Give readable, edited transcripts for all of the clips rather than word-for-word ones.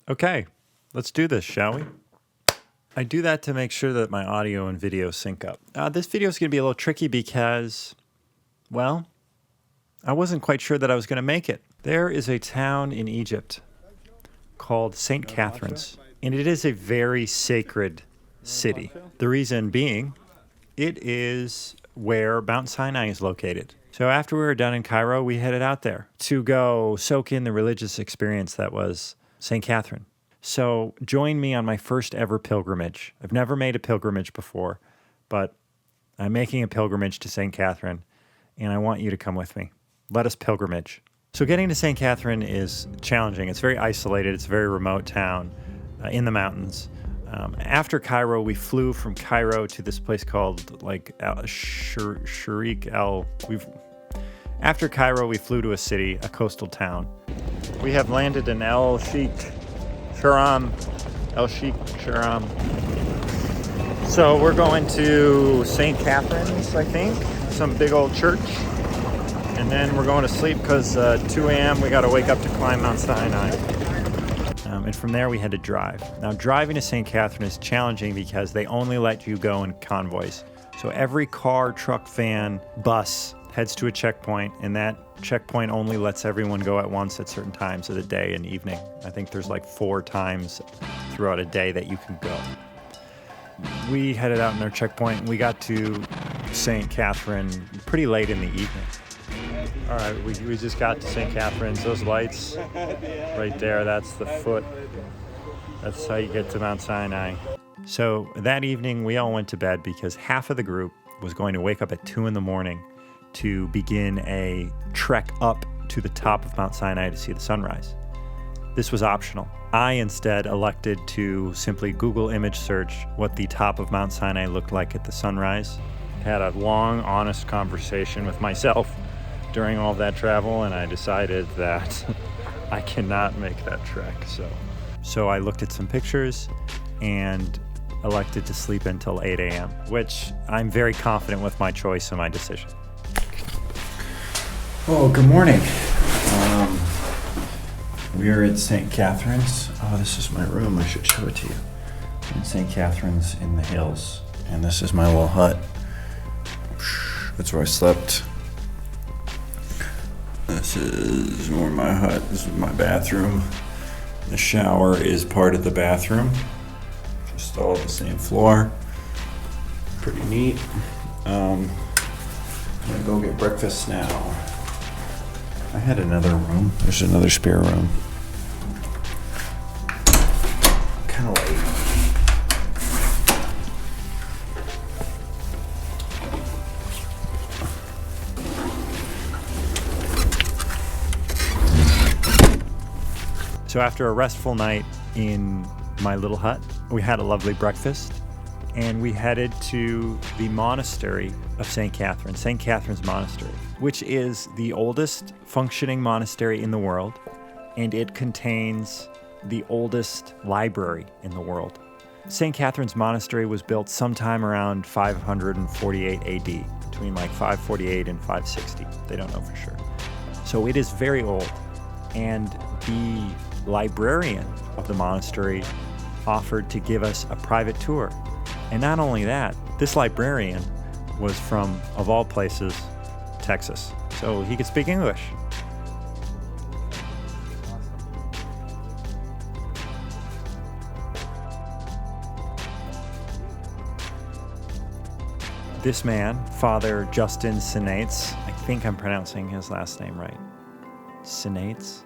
Okay, let's do this, shall we? I do that to make sure that my audio and video sync up. This video is going to be a little tricky because, well, I wasn't quite sure that I was going to make it. There is a town in Egypt called St. Catherine's, and it is a very sacred city. The reason being, it is where Mount Sinai is located. So after we were done in Cairo, we headed out there to go soak in the religious experience that was St. Catherine. So join me on my first ever pilgrimage. I've never made a pilgrimage before, but I'm making a pilgrimage to St. Catherine, and I want you to come with me. Let us pilgrimage. So getting to St. Catherine is challenging. It's very isolated. It's a very remote town in the mountains. After Cairo, we flew from Cairo to this place called After Cairo, we flew to a city, a coastal town. We have landed in El Sheikh Sharam. So we're going to St. Catherine's, I think, some big old church. And then we're going to sleep because 2 a.m. we got to wake up to climb Mount Sinai. And from there we had to drive. Now driving to St. Catherine is challenging because they only let you go in convoys. So every car, truck, van, bus heads to a checkpoint, and that checkpoint only lets everyone go at once at certain times of the day and evening. I think there's like 4 times throughout a day that you can go. We headed out in our checkpoint and we got to St. Catherine pretty late in the evening. All right, we just got to St. Catherine's. Those lights right there, that's the foot. That's how you get to Mount Sinai. So that evening, we all went to bed because half of the group was going to wake up at 2 in the morning to begin a trek up to the top of Mount Sinai to see the sunrise. This was optional. I instead elected to simply Google image search what the top of Mount Sinai looked like at the sunrise. Had a long, honest conversation with myself during all of that travel, and I decided that I cannot make that trek. So I looked at some pictures and elected to sleep until 8 a.m., which I'm very confident with my choice and my decision. Oh, good morning. We're at St. Catherine's. Oh, this is my room. I should show it to you. I'm at St. Catherine's in the hills, and this is my little hut. That's where I slept. This is where my hut. This is my bathroom. The shower is part of the bathroom. Just all the same floor. Pretty neat. I'm gonna go get breakfast now. I had another room. There's another spare room. Kind of late. So after a restful night in my little hut, we had a lovely breakfast, and we headed to the Monastery of St. Catherine, St. Catherine's Monastery, which is the oldest functioning monastery in the world, and it contains the oldest library in the world. St. Catherine's Monastery was built sometime around 548 AD, between like 548 and 560. They don't know for sure. So it is very old, and the librarian of the monastery offered to give us a private tour. And not only that, this librarian was from, of all places, Texas. So he could speak English. This man, Father Justin Sinaites, I think I'm pronouncing his last name right. Sinaites?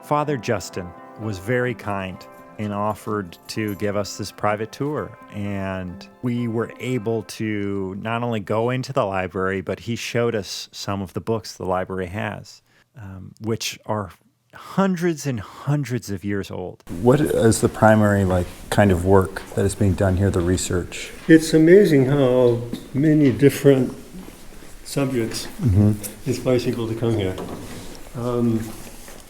Father Justin was very kind and offered to give us this private tour. And we were able to not only go into the library, but he showed us some of the books the library has, which are hundreds and hundreds of years old. What is the primary kind of work that is being done here, the research? It's amazing how many different subjects it's possible to come here.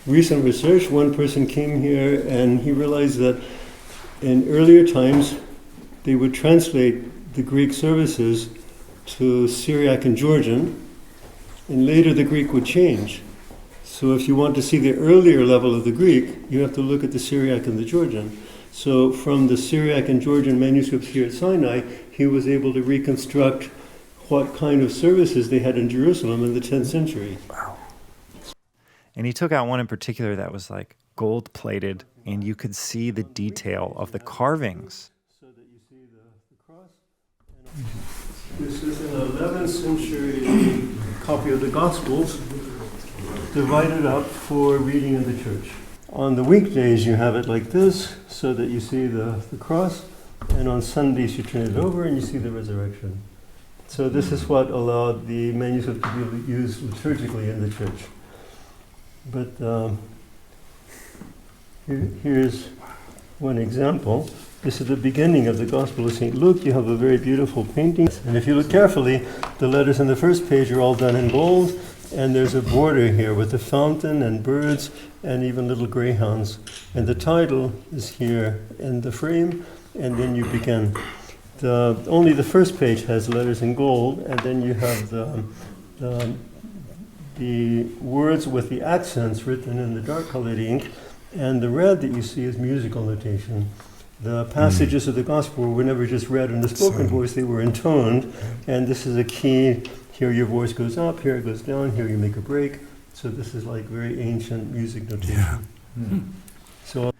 Recent research, one person came here and he realized that in earlier times they would translate the Greek services to Syriac and Georgian, and later the Greek would change. So if you want to see the earlier level of the Greek, you have to look at the Syriac and the Georgian. So from the Syriac and Georgian manuscripts here at Sinai, he was able to reconstruct what kind of services they had in Jerusalem in the 10th century. Wow. And he took out one in particular that was like gold-plated, and you could see the detail of the carvings. So that you see the cross. This is an 11th century copy of the Gospels, divided up for reading in the church. On the weekdays you have it like this, so that you see the cross, and on Sundays you turn it over and you see the resurrection. So this is what allowed the manuscript to be used liturgically in the church. But here's one example. This is the beginning of the Gospel of St. Luke. You have a very beautiful painting. And if you look carefully, the letters on the first page are all done in gold. And there's a border here with a fountain and birds and even little greyhounds. And the title is here in the frame, and then you begin. Only the first page has letters in gold, and then you have the words with the accents written in the dark colored ink, and the red that you see is musical notation. The passages of the gospel were never just read in the spoken voice, they were intoned, and this is a key. Here your voice goes up, here it goes down, here you make a break. So this is like very ancient music notation. Yeah. So,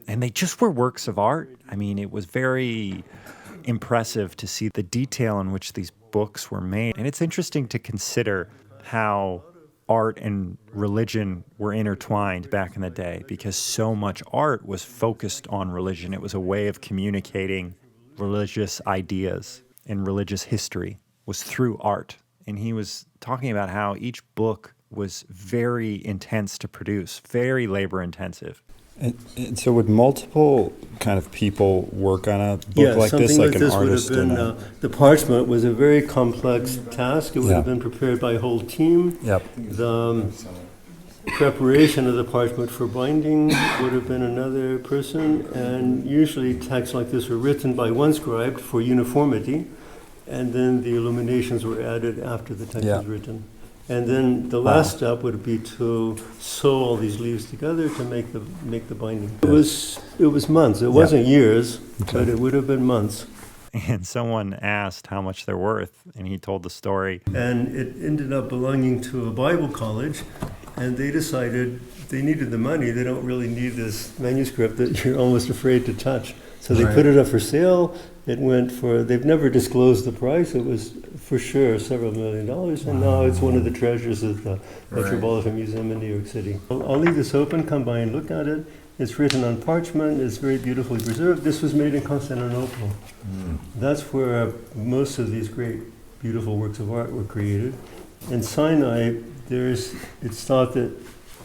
and they just were works of art. I mean, it was very impressive to see the detail in which these books were made. And it's interesting to consider how art and religion were intertwined back in the day, because so much art was focused on religion. It was a way of communicating religious ideas and religious history was through art. And he was talking about how each book was very intense to produce, very labor intensive. And so would multiple kind of people work on a book like this, like an artist? The parchment was a very complex task. It would have been prepared by a whole team. Yep. The preparation of the parchment for binding would have been another person, and usually texts like this were written by one scribe for uniformity, and then the illuminations were added after the text was written. And then the last step would be to sew all these leaves together to make the binding. It was months. It wasn't years, but it would have been months. And someone asked how much they're worth, and he told the story. And it ended up belonging to a Bible college, and they decided they needed the money. They don't really need this manuscript that you're almost afraid to touch. So they put it up for sale. It went for, they've never disclosed the price. It was for sure several $1 million, and now it's one of the treasures of the Metropolitan Museum in New York City. I'll leave this open, come by and look at it. It's written on parchment, it's very beautifully preserved. This was made in Constantinople. That's where most of these great, beautiful works of art were created. In Sinai, it's thought that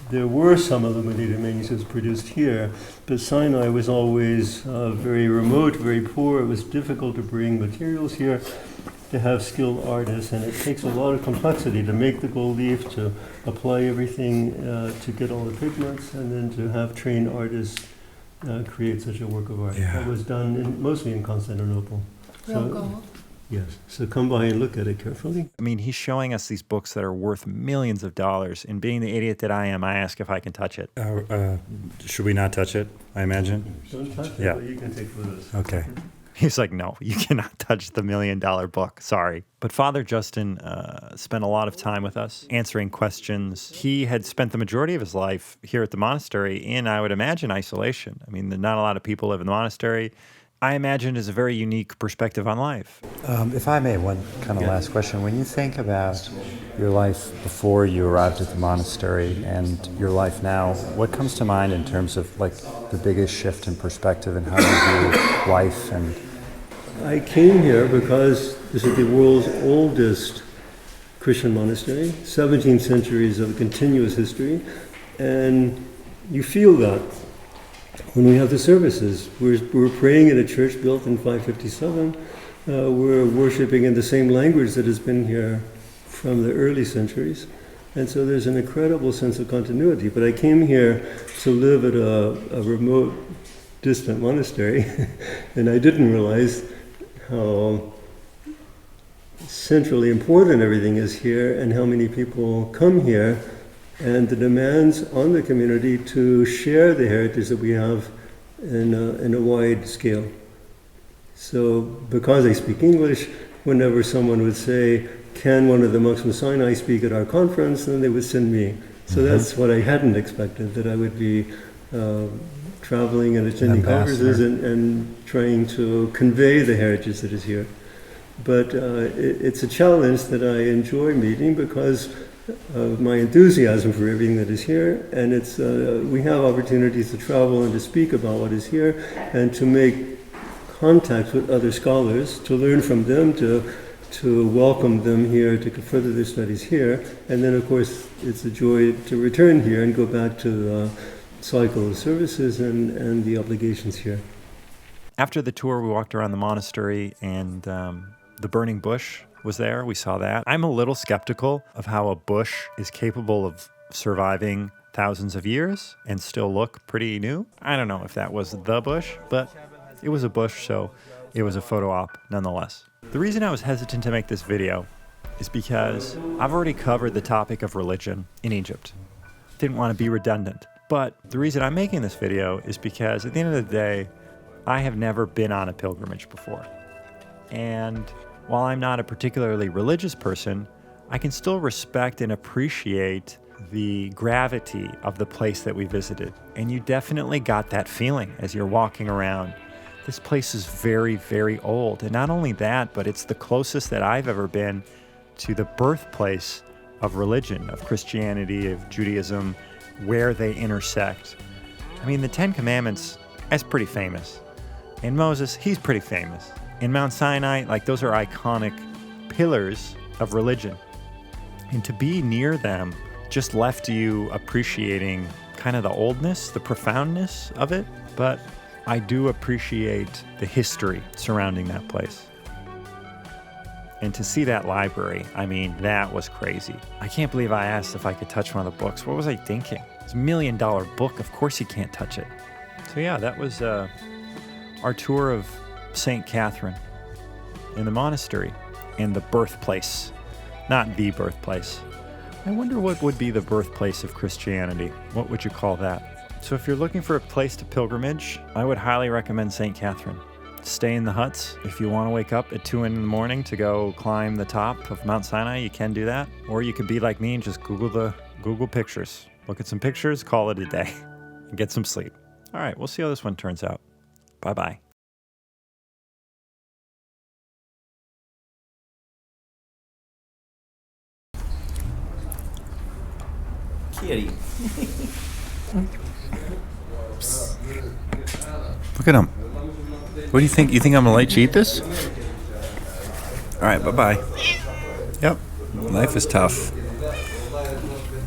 there were some illuminated manuscripts produced here, but Sinai was always very remote, very poor. It was difficult to bring materials here, to have skilled artists, and it takes a lot of complexity to make the gold leaf, to apply everything, to get all the pigments, and then to have trained artists create such a work of art. That was done mostly in Constantinople. Real gold. Yes, so come by and look at it carefully. I mean, he's showing us these books that are worth millions of dollars, and being the idiot that I am, I ask if I can touch it. Should we not touch it, I imagine? Don't touch it, but you can take photos. Okay. He's like, no, you cannot touch the $1 million book. Sorry. But Father Justin spent a lot of time with us answering questions. He had spent the majority of his life here at the monastery in, I would imagine, isolation. I mean, not a lot of people live in the monastery. I imagine is a very unique perspective on life. If I may, one kind of last question. When you think about your life before you arrived at the monastery and your life now, what comes to mind in terms of like the biggest shift in perspective and how you view life? And I came here because this is the world's oldest Christian monastery, 17 centuries of continuous history, and you feel that when we have the services. We're praying in a church built in 557. We're worshiping in the same language that has been here from the early centuries. And so there's an incredible sense of continuity. But I came here to live at a remote, distant monastery, and I didn't realize how centrally important everything is here and how many people come here and the demands on the community to share the heritage that we have in a wide scale. So because I speak English, whenever someone would say, can one of the monks from SINAI speak at our conference, then they would send me. So that's what I hadn't expected, that I would be traveling and attending conferences and trying to convey the heritage that is here. But it's a challenge that I enjoy meeting because of my enthusiasm for everything that is here, and it's we have opportunities to travel and to speak about what is here and to make contacts with other scholars, to learn from them, to welcome them here, to further their studies here, and then of course it's a joy to return here and go back to the cycle of services and the obligations here. After the tour, we walked around the monastery, and the burning bush was there. We saw that. I'm a little skeptical of how a bush is capable of surviving thousands of years and still look pretty new. I don't know if that was the bush, but it was a bush, so it was a photo op nonetheless. The reason I was hesitant to make this video is because I've already covered the topic of religion in Egypt. Didn't want to be redundant. But the reason I'm making this video is because at the end of the day, I have never been on a pilgrimage before. And while I'm not a particularly religious person, I can still respect and appreciate the gravity of the place that we visited. And you definitely got that feeling as you're walking around. This place is very, very old. And not only that, but it's the closest that I've ever been to the birthplace of religion, of Christianity, of Judaism, where they intersect. I mean, the Ten Commandments, that's pretty famous. And Moses, he's pretty famous. In Mount Sinai, like, those are iconic pillars of religion. And to be near them just left you appreciating kind of the oldness, the profoundness of it. But I do appreciate the history surrounding that place. And to see that library, I mean, that was crazy. I can't believe I asked if I could touch one of the books. What was I thinking? It's $1 million book. Of course you can't touch it. So yeah, that was our tour of St. Catherine in the monastery, in the birthplace. Not the birthplace. I wonder what would be the birthplace of Christianity. What would you call that? So if you're looking for a place to pilgrimage, I would highly recommend St. Catherine. Stay in the huts. If you want to wake up at 2 in the morning to go climb the top of Mount Sinai, you can do that. Or you could be like me and just Google pictures. Look at some pictures, call it a day, and get some sleep. All right, we'll see how this one turns out. Bye-bye. Kitty. Look at him. What do you think? You think I'm gonna let you eat this? All right, bye-bye. Yep, life is tough.